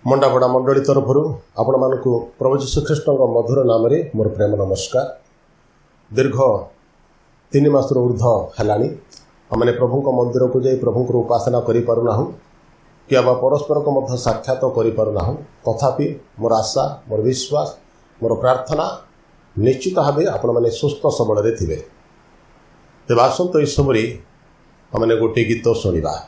मंडापड़ा मंडली तरफ आपण मानक प्रभु श्रीकृष्ण मधुर नाम मोर प्रेम नमस्कार। दीर्घ 3 मास ऊर्ध है आमने प्रभु मंदिर को जाई प्रभु उपासना करूना कि आम परस्पर को मध्य साक्षात करूना, तथापि मोर आशा मोर विश्वास मोर प्रार्थना निश्चित भाव आपण मैंने सुस्थ सबल थे। तेज आसत इस समय आमने गोटे गीत शुणा।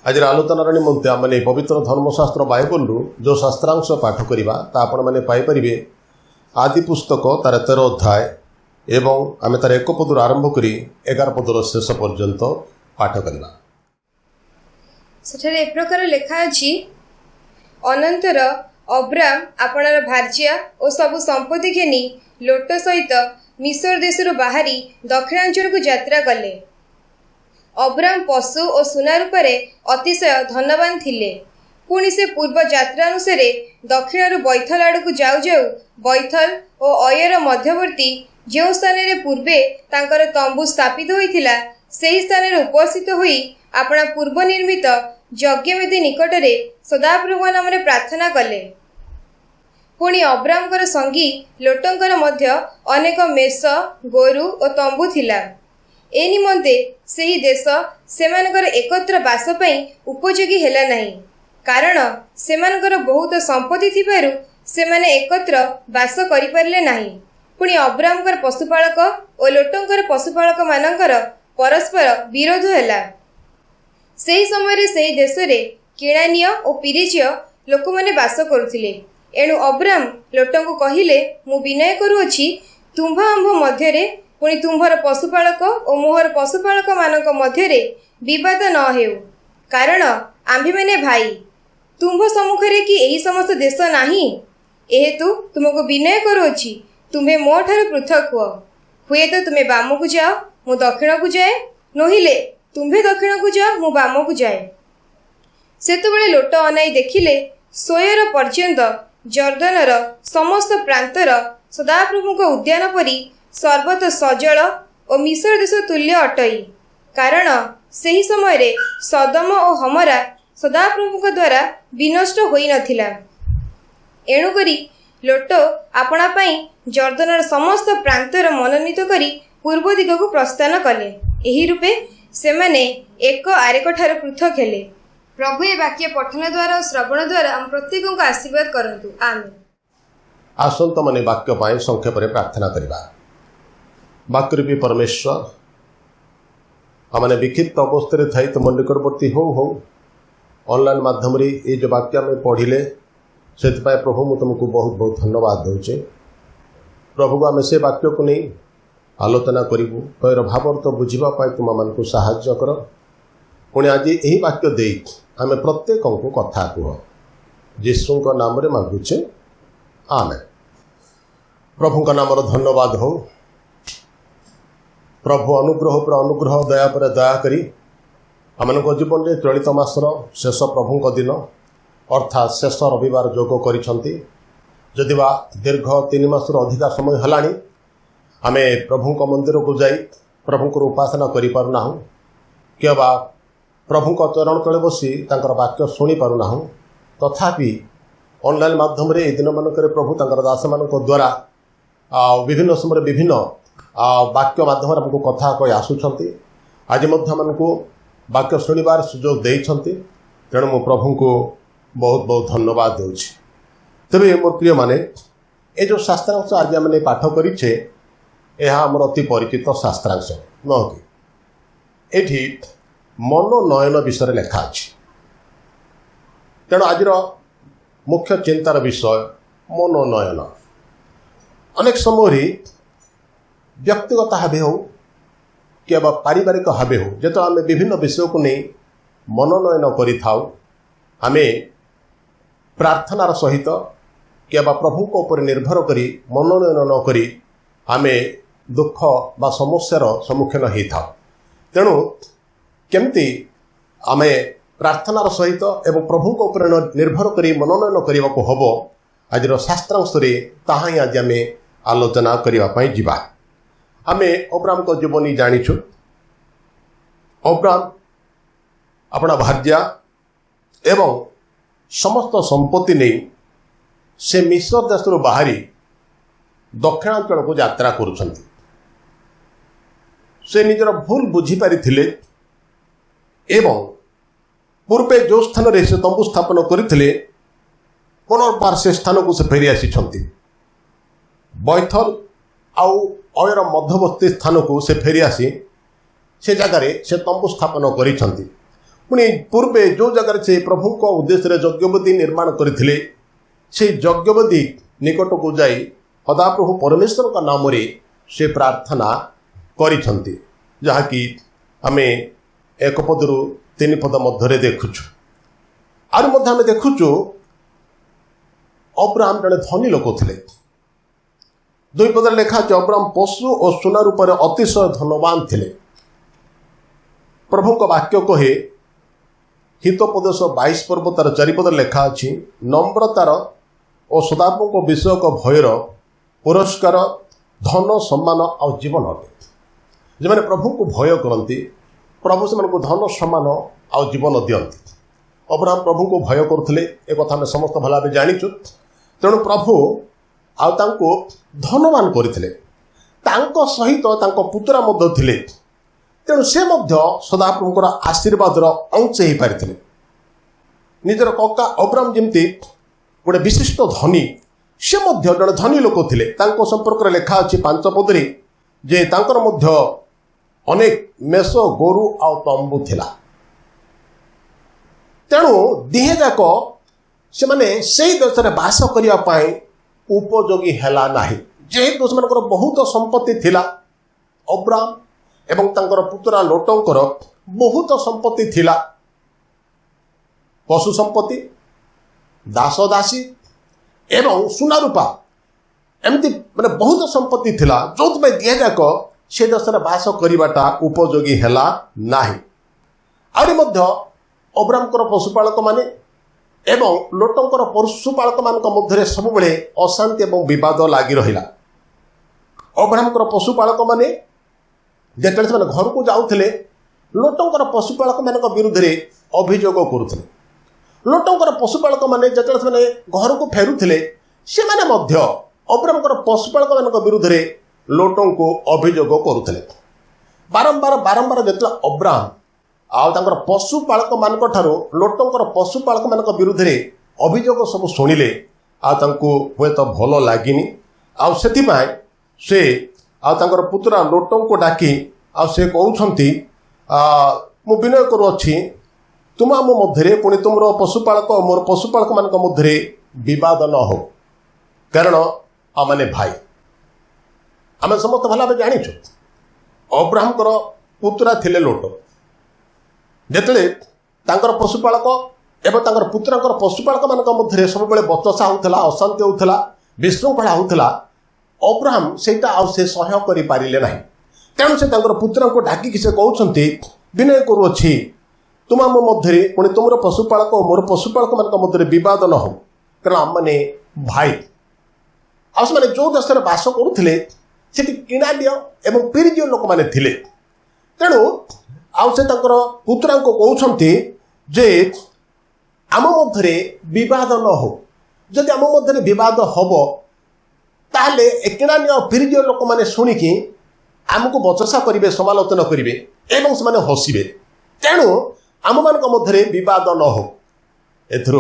आज आलोचनार निमंते आम पवित्र धर्मशास्त्र बाइबल जो शास्त्रांश पाठ करवा आपण मैंने पाइपर आदि पुस्तक तार 13 अध्याय एवं आम तार 1 पदर आरंभ कर 11 पदर शेष पर्यंत पाठ करवा। सेठारे एक प्रकार लेखा अछि, अनंतर अब्राम आपणार भार्या और सबु संपत्ति घेनी लोट सहित मिस्र देशरू बाहरी दक्षिणांचल को यात्रा कले। अब्राम पशु और सुना रूपे अतिशय धनवान थिले। पुणी से पूर्व यात्रा अनुसार दक्षिण बैथल आड़ को जाऊ जाऊ बैथल और अयर मध्यवर्ती जो स्थान में पूर्वे तांकर तंबू स्थापित होइथिला सेही स्थान में उपस्थित होई अपना पूर्व निर्मित यज्ञवेदी निकटरे सदाप्रभु नाम प्रार्थना कले। पुणी अब्रामकर संगी लोटंकर मध्य अनेक मेष गोरु और तंबू थिला। ए निमंते सेही देश सेमानकर एकत्र बास पई उपयोगी हेला नहीं, कारण सेमानकर बहुत संपत्ति थिबारु सेमाने एकत्र बास करि परले नहीं। पुणी अब्रामकर पशुपालक और लोटंकर पशुपालक मानकर परस्पर विरोध हेला। सेही समय सेही देश रे केणानिय और पिरिचिय लोक माने बास करुथिले। एणु अब्राम लोटंकु कहिले, मु विनय करूअछि तुम्भ आंभ मध्यरे पुणी तुम्भर पशुपालक और मोहर पशुपालक मानक मध्यरे विवाद न हेउ, कारण आम्भे माने भाई। तुम्भ सम्मुखरे कि एही समस्त देश नाही, एहेतु तुमको विनय करूअछि तुम्हें मो ठारू पृथक हुआ। हुए तो तुम्हें बाम को जाओ मु दक्षिण को जाए, नहिले तुम्हें दक्षिण को जाओ मु बाम को जाए। सेतबेले लोट अनाई देखिले सोयर पर्यंत जर्दनर समस्त प्रांतर सदाप्रभुक उद्यान परी सर्वत सजल और मिस्र देश तुल्य अटई, कारण सही समय सदम और हमरा सदाप्रभुक द्वारा विनष्ट होई नथिला। एणुकरी लोट आपणा पई जर्दनर समस्त प्रांतर मनोनीत करी पूर्व दिग को प्रस्थान कले। एही रूपे सेमाने एक आरेक ठार पृथक हेले। प्रभु ए वाक्य पठन द्वारा और श्रवण द्वारा हम प्रत्येक को आशीर्वाद करंतु। आमेन। आसंत माने वाक्य पाए संक्षेप में प्रार्थना करवा। वाक्यरूपी परमेश्वर आमने विक्षिप्त अवस्था थी तुम निकटवर्ती हो ऑनलाइन माध्यम ये जो वाक्य आम पढ़िले से प्रभु मुझे तुमको बहुत बहुत धन्यवाद दूचे। प्रभु आम से वाक्य को नहीं आलोचना करूँ तैर भाव तो बुझापी तुम मानक साहाय्य कर। पुणी आज यही वाक्य दे आम प्रत्येक को कथा कह जीशु नाम मांगुचे। आमेन। प्रभु का नाम धन्यवाद हो। प्रभु अनुग्रह पर अनुग्रह दया पर दया करी आम जीवन में चलित मासर शेष प्रभु दिन अर्थात शेष रविवार जोग करिसंती। जदि बा दीर्घ 3 मासर अधिका समय हलानी आमे प्रभु मंदिर को जाई प्रभु को उपासना करि पारुना हूं, कि बा प्रभु चरण तले बसी तांकर वाक्य शुणी पारुना हूं। तथापि ऑनलाइन माध्यम रे दिन मानक प्रभु तांकर दास मानक द्वारा विभिन्न समय विभिन्न वाक्य माध्यम हमको कथा कही आसुंच। आज हमको वाक्य शुणवार सुजोग देइछंती, तेणु मो प्रभु को बहुत बहुत धन्यवाद दूची। तेरे मोर प्रिय माने ये जो शास्त्रांश आज आम पाठ करें यह आमर अति परिचित शास्त्रांश नह कि एठी मनोनयन विषय लेखा अछि। तेणु आज मुख्य चिंतार विषय मनोनयन। अनेक समय व्यक्तिगत हावे हो कि पारिवारिक हावे हो जो आम विभिन्न विषय को नहीं मनोनयन करिथाउ आमे प्रार्थनार सहित कि प्रभु को ऊपर निर्भर करी मनोनयन न करी आमे दुख बा समस्यार सम्मुखीन होता। तेणु केमती आमे प्रार्थनार सहित एवं प्रभु को ऊपर निर्भर करी मनोनयन करने को हम आज शास्त्रांश ताहा ही आज आम आलोचना करने जीवा। आमे अब्राम को जीवनी जानिछु। अब्राम अपना भार्या एवं समस्त संपत्ति नहीं से मिस्र देश बाहरी दक्षिणांचल को यात्रा करुछंती। से निजर भूल बुझीपारी थिले एवं पूर्वे जो स्थान रे से तंबू स्थापन करथिले पुनर्बार से स्थान को से फेरी आसीछंती। बैथल आउ अयर मध्यवर्ती स्थान को से फेरी आसी से जगार से तंबू स्थापन करिछंती। पुणी पूर्वे जो जगार से प्रभु उद्देश्य यज्ञवेदी निर्माण करते से यज्ञवेदी निकट को जाई सदाप्रभु परमेश्वर का नाम रे से प्रार्थना करिसंती जहाँकि आमे एक पदरु 3 पद मध्य देखुछु आर मध्य आमे देखुछु अब्राहम जड़े धनी लोक थे 2 पद लेखा अछि अब्राहम पशु और सुना रूप अतिशय धनवान थे प्रभु का वाक्य कहे हितोपदेश 22 पर्व तार 4 पद लेखा अछि नम्रतार और सदाप्रभु विषयक भयर पुरस्कार धन सम्मान और जीवन अटे जो मैंने प्रभु को भय करती प्रभु से धन सम्मान और जीवन दियंती अब्राहम प्रभु को भय करते एक कथा आम समस्त भल भाव जाचु तेणु प्रभु आउ धनवान करते सहित पुतरा थे तेणु से सदाप्रभुर आशीर्वादर अंश हो पारि निजर कका अब्राहम जमती गोटे विशिष्ट धनी से जड़े धनी लोक थे संपर्क लेखा अच्छी 5 पदरी जे तांकर मध्य अनेक मेष गोरु आउ तंबू थिला तेणु दिहे जाक से माने सेही देश में बास करने उपयोगी हैला नाही जेहेतु से बहुत संपत्ति थिला अब्राहम एवं तांकर पुतरा लोटंकर बहुत संपत्ति थिला पशु संपत्ति दास दासी एवं सुना रूपा एमती माने बहुत संपत्ति थिला जो दिहे जाक से देश में बास करवाटा उपयोगी हैला नाही आउरी मध्य अब्राहमकर पशुपालक माने एवं लोटंकर पशुपालक मानक मध्य सब अशांति एवं विवाद लगी रहा अब्राहमकर पशुपालक माने जेतबेले से घर को जाऊले लोटंकर पशुपालक मान विरुद्ध में अभियोग करुले लोटंकर पशुपालक माने जेतबेले से घर को फेरुले से माने मध्य अब्राहमकर पशुपालक मान विरुद्ध में लोटों को अभियोग करुले बारंबार बारंबार जो अब्राहम आउर पशुपालक मान लोटंकर पशुपालक मान विरुद्ध में अभियोग सब शुणिले हे तो भल लगिनी से आउर पुतरा लोटों को डाकी से कहते मु विनय करुच्ची तुम आम मध्य पुणी तुम पशुपालक मोर पशुपालक मान मध्य बद न हो कारण आमने भाई आम समस्त भल भाव जाचु अब्राहमकर पुतरा थिले लोट जेतले पशुपालक एवं पुत्रांकर पशुपालक मान मध्य सब बचसा होता अशांति होता विशृंखला होता अब्राहम सेटा से सह्य कर पारे ना तेणु से पुत्रा को डाकिक से कहते विनय करुच्ची तुम आम मध्य पुणी तुम पशुपालक और मोर पशुपालक मान मध्य बद न हो कारण आम मैंने भाई आने जो देश में बास करुले किणाड़िय एवं पीरिजीय लोक मैंने तेणु से पुत्रा को कहते जे आम मध्य बद न हो जदि आम मध्य बद हम ताले किणाड़िय और पीरिजीय लोक मैंने शुणिकी आमको बचसा करेंगे समालोचना करेंगे एवं से हसवे तेणु आम मान मध्य बद न हो एथर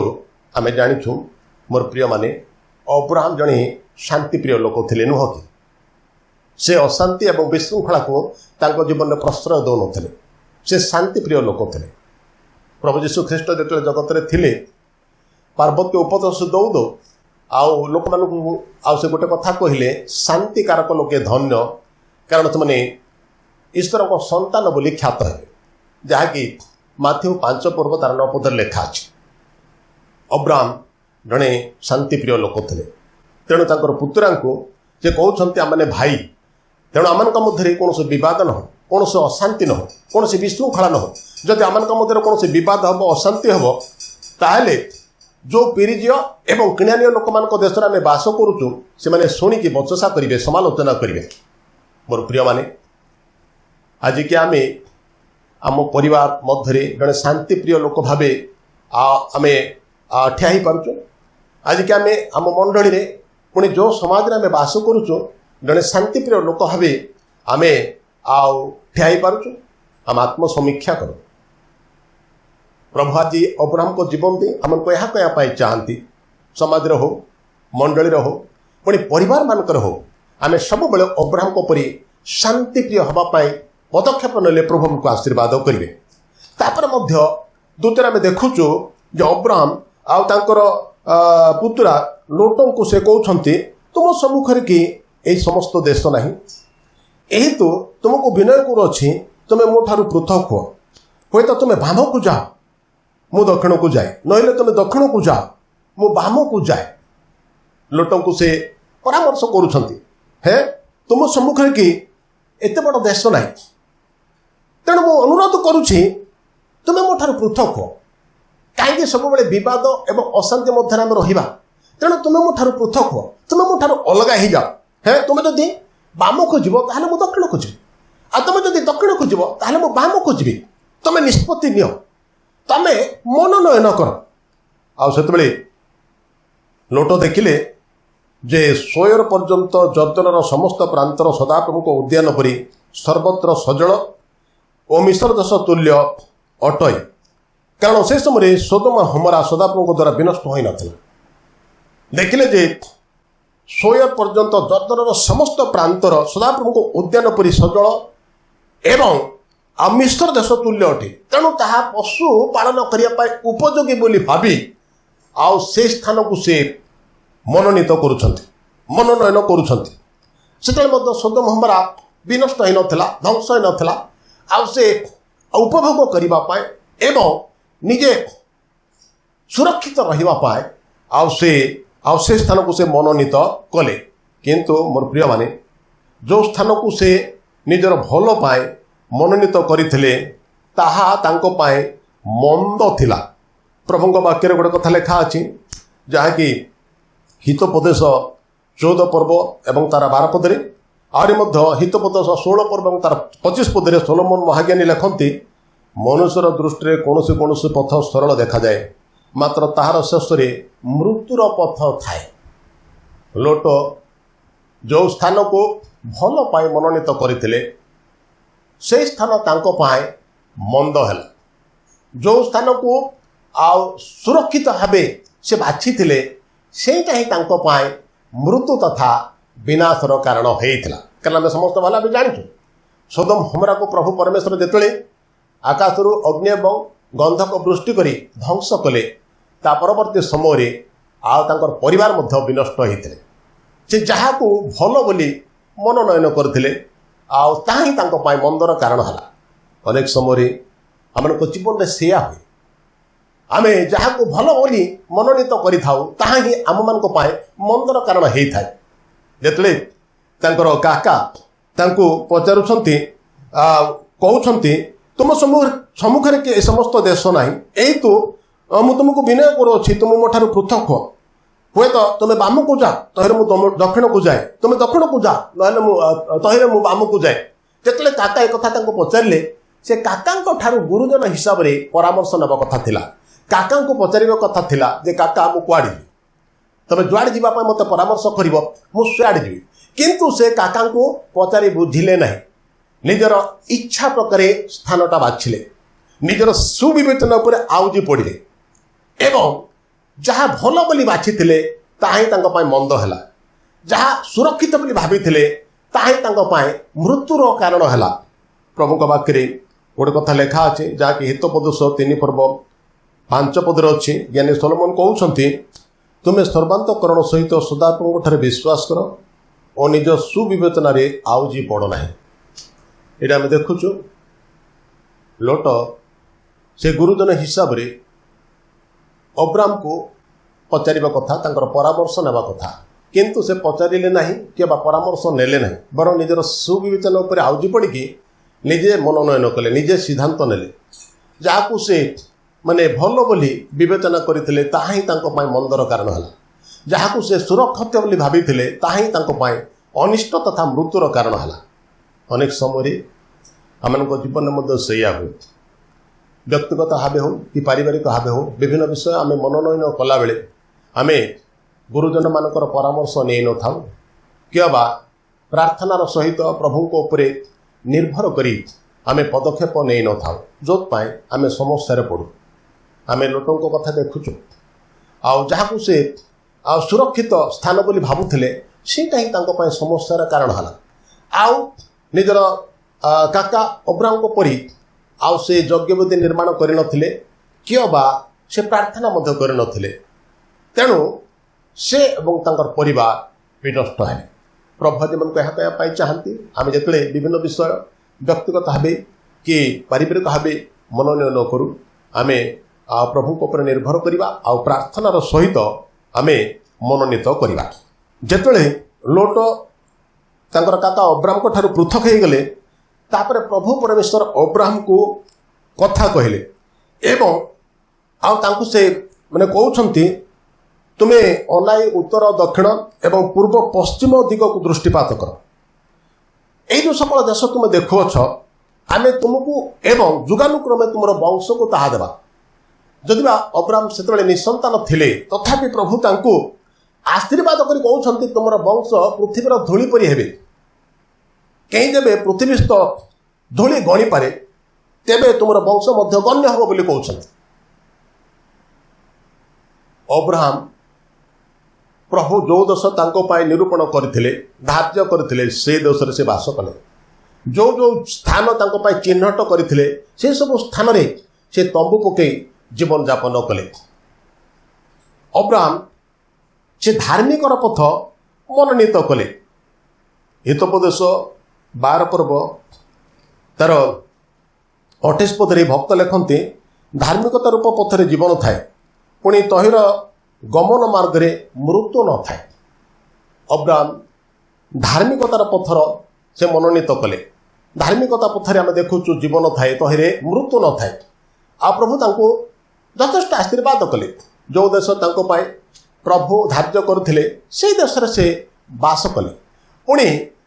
आम जाचु मोर प्रिय माने अब्राहम जड़े शांतिप्रिय लोक थे नुह कि से अशांति एवं विशृंखला को जीवन में प्रश्रय दौन थे से शांतिप्रिय लोक थे प्रभु यीशु ख्रीष्ट जो जगत में थे पार्वती उपदेश दौ दौ आउ लोक मान से गोटे कथा कहले शांति कारक लोके धन्य कारण से ईश्वर को संतान बोली ख्यात है जहाँकि माथ्यू 5 पर्व तार 9 पद लेखा अच्छी अब्राहम जड़े शांतिप्रिय लोक थे तेणु पुत्रा को जे कहते आमने भाई तेणु आम मध्य कौन बद न हो कौन अशांति न हो कौन विशृंखला न हो जदि आम मध्य कौन बद हम अशांति हम ताहले जो पीरिजीय एवं किणाड़िय लोक मान देश में आम बास करुचु से शुणिकी बचसा करेंगे समालोचना करेंगे मोर प्रिय माने आज कि आम आम परिवार मध्य जड़े शांतिप्रिय लोक भाव आम ठिया हो पार्चु आज कि आम मंडली रे पुणी जो समाज में आम बास करुचु जड़े शांतिप्रिय लोक भाव आम ठिया हो पार्चु आम आत्मसमीक्षा करूँ प्रभु आज अब्राहम को जीवन दी आमको यह कहवाई चाहती समाज हो मंडली हो पुणी परिवार मानकर हो आम सब अब्राहम को परी शांतिप्रिय हवापाई पदक्षेप नेले प्रभु को आशीर्वाद करेंगे तापर द्वितीय आम देखुचु जे अब्राहम आउ तांकर पुतुरा लोटों से कहते तुम सम्मुखें कि यही समस्त देश ना यही तो तुमको विनय करुच्छी तुम्हें मो ठारू पृथक हुआ हे तो तुम्हें बाम को जाओ मु दक्षिण को जाए नहले तुम्हें दक्षिण को जाओ मु बाम को जाए लोटों को से परामर्श करुछंती हे तुम सम्मुखें कि एत बड़ देश ना तेणु मु अनुरोध करुछि तुम्हें मो ठारू पृथक हो कहीं सब बद एवं अशांति मध्य आम रहा तेणु तुम्हें मो ठारू पृथक हो तुम्हें मो ठारू अलग हो जाओ हे तुम्हें जदि बाम को जीव ताहले मु दक्षिण को जीवी आ तुम जदि दक्षिण को जीव ताहले मु बाम को जीवी तुम निष्पत्ति नियो तमें मनोनयन कर आते लोट देखिले जे सोयर पर्यंत जर्दनर समस्त प्रांतर सदाप्रभुक उद्यान परी सर्वत्र सजल और मिश्र देश तुल्य अटय कारण से समय सोदोम हमरा सदाप्रभुक द्वारा विनष्ट हो नाला देखिले जे सोयर पर्यंत जर्दनर समस्त प्रांतर सदाप्रभुक उद्यान परी सजल एवं आ मिश्र देश तुल्य अटे तेणु ताहा पशु पालन करने उपयोगी बोली भावी आउ से स्थान को से मनोनीत मनोनयन करुछंती सेतबेले सोदोम हमरा विनष्ट हो नाला ध्वंस हो नाला आउ से उपभोग करने एवं निजे सुरक्षित रही आउ से स्थान को से मनोनीत कले किंतु मोर प्रिय माने जो स्थान को से निजर भल पाए मनोनीत करथिले ताहा तांको पाए मंद थिला प्रभुଙ୍କ वाक्य गोटे कथा लेखा अछि जहाँकि हितोपदेश 14 पर्व एवं तार 12 पदरे आहरी मध्य हितोपदेश 16 पर्व एवं तार 25 पदरे सोलोमन महाज्ञानी लेखन्ति मनुष्यर दृष्टि कौन पथ सरल देखा जाए मात्र ताहार शेष मृत्युर पथ थाए लोट जो स्थान को भल पाए मनोनीत करथिले से स्थान तांको पाए मंद है जो स्थान को आउ सुरक्षित भावे से बाछि थिले सेटा ही तांको पाए मृत्यु तथा विनाशर कारण होइथिला कारण आम समस्त भला भी जानिछु सोदोम हमरा को प्रभु परमेश्वर जेतले आकाशरू अग्नि एवं गंधक वृष्टि करी ध्वंस कले ता परवर्ती समय आउ तांकर परिवार मध्य विनष्ट होइथिले से जहा को भल बोली मनोनयन करथिले आउ ताही तांको पाए मंदर कारण हला अनेक समय आमको जीवन में सेया हुए आमे जहा को भल बोली मनोनीत करि थाउ ताहा ही आम मानको पाए मंदर कारण हेई थाए जेतले तांकर काका तांको पचारुछंती कहउछंती तुम सम्मुखें कि समस्त देश ना यही तो मु तुमको विनय करुच्छी तुम मो ठारू पृथक हो हे तो तुम्हें बाम को जा तहरे मु दक्षिण को जाए तुम्हें दक्षिण को जा ना तहरे मु बाम को जाए जिते काका एक कथा पचारे से काका ठारू गुरुजन हिसाब से परामर्श नेबा कथा थिला काका को पचार कथा थिला जे काका मु कुआड़ जी तुम जुआड़ जावाई मत परामर्श कर मुझे जी किंतु से काका को पचारि बुझिले ना निजर इच्छा प्रकार स्थानटा बाछिले निजर सुविवेचना उपर आउजी पड़े एवं जहाँ भल बोली बाछिथिले ताही तांको पाए मंद हैला जहाँ सुरक्षित बोली भाबिथिले ताही तांको पाए मृत्युर कारण हैला प्रभुଙ୍କ वाक्य गोटे कथा लेखा अछि जहाँकि हितोपदेश 3 पर्व 5 पदरे अच्छी ज्ञानी सोलोमन कहउछंती तुमे सर्वांतकरण सहित सदाप्रभुଙ୍କ ठारे विश्वास कर और निज सुविवेचना रे आउजी पड़ नाही एटा आम देखुचु लोट से गुरुजन हिसाब रे अब्राम को पचार कथा तांकर परामर्श नेबा कथा किंतु से पचारे ना कि परामर्श नेले ना बर निजर सुविवेचना उपर आउजी पड़ी निजे मनोनयन कले निजे सिद्धांत नेले जहाँ से माने भल बोली विवेचना करते ताही मंदर कारण है जहाँ से सुरक्षित बोली भाभी ताही अनिष्ट तथा मृत्युर कारण है अनेक समय आम जीवन में सैया हुए व्यक्तिगत भाव हो कि पारिवारिक भाव हो विभिन्न विषय आम मनोनयन कला बेले आम गुरुजन मानकर परामर्श नहीं न था कि प्रार्थनार सहित प्रभु उपरे निर्भर करी आम पदक्षेप नहीं न था जो आम समस्या पड़ू आम लोटों कथा देखुचु जहाँ से सुरक्षित स्थान बोली भावुले सीटा ही समस्यार कारण है आउ निजर काका अब्राम को परी आउ से यज्ञ वेदी निर्माण करनथिले किए बा से प्रार्थना मध्य करनथिले तेणु से एवं तांकर परिवार भी नष्ट है। प्रभु जी मन कह चाहती आम जो विभिन्न विषय व्यक्तिगत भाव कि पारिवारिक भाव मनोनयन न करूँ आम प्रभु उपर निर्भर करवा आ प्रार्थनार सहित आम मनोनीत करवा। जिते लोट तांकर काका अब्राहम को ठारू पृथक हो गले तापर प्रभु परमेश्वर अब्राहम को कथा कहले एवं आउ से माने कहउछंती तुमे अनाई उत्तर दक्षिण एवं पूर्व पश्चिम दिग को दृष्टिपात कर ये जो सकल देश तुम देखुअछ आमे तुमको एवं जुगानुक्रमे तुम वंश को ताहा देवा। जदि अब्राहम से निसंतान थिले तथापि प्रभु तांको आशीर्वाद करी कहउछंती तुमर वंश पृथ्वीर धूली परी हेबे कहीं जेबे पृथ्वीस्थ धूली गणी पारे तेबे तुमर वंश मध्य गण्य हबो बोली कहउछंती। अब्राहम प्रभु जो देश तांको पाए निरूपण करथिले धार्य करथिले से देश रे से वास कले जो जो स्थान तांको पाए चिन्हट करथिले से सब स्थान रे से तंबू पके जीवन यापन कले। अब्राहम से धार्मिक पथ मनोनीत कले। हितोपदेश 12 पर्व तार 28 पदरे भक्त लेखन्ति धार्मिकता रूप पथरे जीवन थाए पुणी तहिर गमन मार्ग रे मृत्यु न थाए। अब्राहम धार्मिकतार पथर से मनोनीत कले। धार्मिकता पथरे आम देखुचु जीवन थाए तहिरे मृत्यु न थाए। आ प्रभु तांको यथेष्ट आशीर्वाद कले जो देश तांको पाए प्रभु धार्य करथिले से देश रे से वास कले। पुणी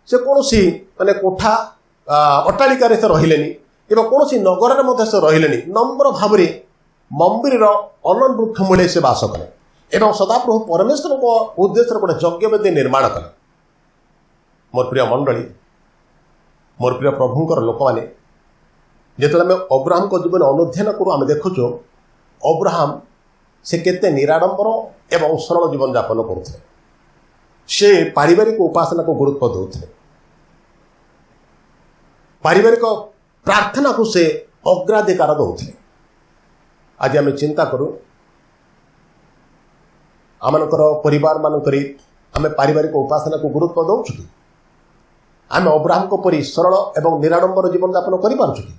से कौनसी माने कोठा अट्टालिकार से रहिलेनी एवं कौनसी नगर में से रहिलेनी नम्र भाव मंदिर अनन वृक्ष मूले से वास कले एवं सदाप्रभु परमेश्वर को उद्देश्य गोटे यज्ञ वेदी निर्माण कले। मोर प्रिय मंडली मोर प्रिय प्रभुंकर लोक मैंने जिते आम अब्राहम को जीवन अनुध्यान करूँ आम देखुचु अब्राहम से केते निराडंबर एवं सरल जीवन यापन करुले। से पारिवारिक उपासना को गुरुत्व देउथिले। पारिवारिक प्रार्थना को से अग्राधिकार देउथिले। आज आम चिंता करूँ आमनकर परिवार मानकरी आम पारिवारिक उपासना को गुरुत्व दौचु कि आम अब्राहम को परी सरल एवं निराडंबर जीवन यापन करिपारछु कि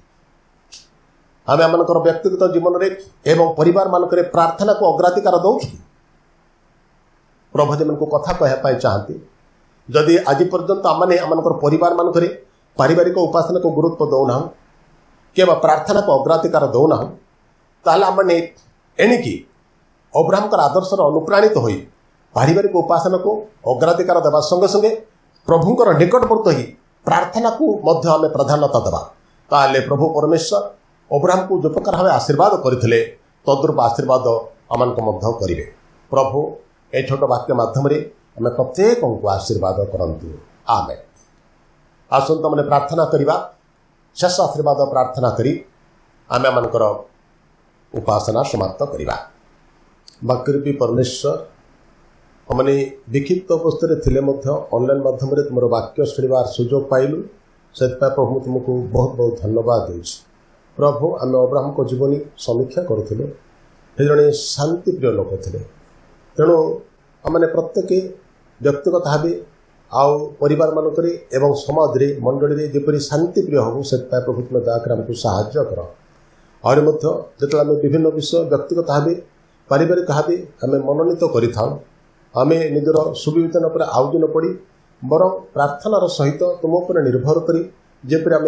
आम आमनकर व्यक्तिगत जीवन रे एवं परिवार मानकरे प्रार्थना को अग्राधिकार दौचु कि प्रभु जी मन को कथा कहया चाहती जदि आज पर्यंत आमने आमनकर परिवार मानकरे पारिवारिक उपासना को गुरुत्व दौना कि प्रार्थना को अग्राधिकार दौना ताहले आमने एणिकी अब्राहम आदर्श अनुप्राणित होई पारिवारिक उपासना को अग्राधिकार देवा संगे संगे प्रभुंकर निकटवर्त ही प्रार्थना को मध्य आम प्राधान्यता देवा ताहले प्रभु परमेश्वर अब्राहम को जो प्रकार भाव आशीर्वाद करथिले तद्रूप आशीर्वाद आमान को मध्य करिवे। प्रभु ए छोट वाक्य माध्यम आम प्रत्येक को आशीर्वाद करंतु आमेन। आसंत मैंने प्रार्थना करवा शेष आशीर्वाद प्रार्थना करी आम आमनकर उपासना समाप्त करवा। बाक्यरूपी परमेश्वर हमने विक्षिप्त अवस्था थिले ऑनलाइन माध्यम तुम वाक्य शुणवार सुजोग पाइलु से प्रभु तुमको बहुत बहुत धन्यवाद देउछि। प्रभु आम अब्राहम को जीवनी समीक्षा करुले जड़े शांतिप्रिय लोक थे तेणु आमने प्रत्येक व्यक्तिगत भाव आउ परिवार मानक एवं समाज रे मंडली जेपरी शांतिप्रिय हबू से प्रभु तुम दयाकर आमको साहाय्य कर। और जो आम विभिन्न विषय व्यक्तिगत भाव पारिवारिक भाव आम मनोनीत कर आम निजर सुविवेचन पर आउज न पड़ी बर प्रार्थनार सहित तुम उपर निर्भर करी जेपरी आम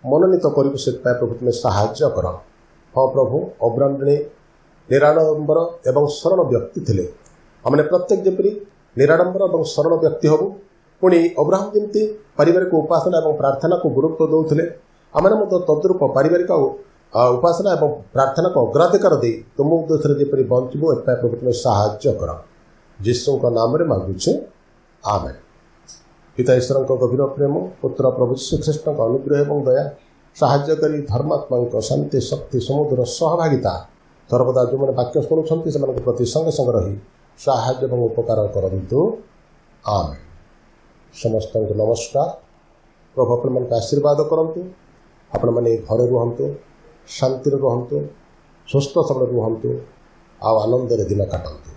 मनोनीत करूँ से प्रभु तुम्हें साहाय्य कर। हाँ प्रभु अब्राहम जड़े निराडंबर एवं सरल व्यक्ति थे आमने प्रत्येक जेपरी निराडंबर और सरल व्यक्ति हबू पुणी अब्राहम जमी पारिवारिक उपासना और प्रार्थना को गुरुत्व दौले आमने तद्रूप पारिवारिक उपासना और प्रार्थना को अग्राधिकार दे तुम उद्देश्य जेपरी बंचबू एत प्रभु तुम्हें साहाय्य कर। जीशु नाम मांगुचे आमेन। पिता ईश्वर गभीर प्रेम पुत्र प्रभु श्री ख्रीष्ण अनुग्रह और दया साहाय्यकारी धर्मात्मा शांति शक्ति समुद्र सहभागिता सर्वदा जो मैंने वाक्य शुणुंट से प्रति संगे संग रही साहाय्य और उपकार करंतु आमेन। समस्त नमस्कार। प्रभु अपन आशीर्वाद करंतु आपण मैंने घरे रुहतु शांति रुहतु ସୁସ୍ଥ ସବଳ ରୁହନ୍ତୁ ଆଉ ଆନନ୍ଦରେ ଦିନ କାଟନ୍ତୁ।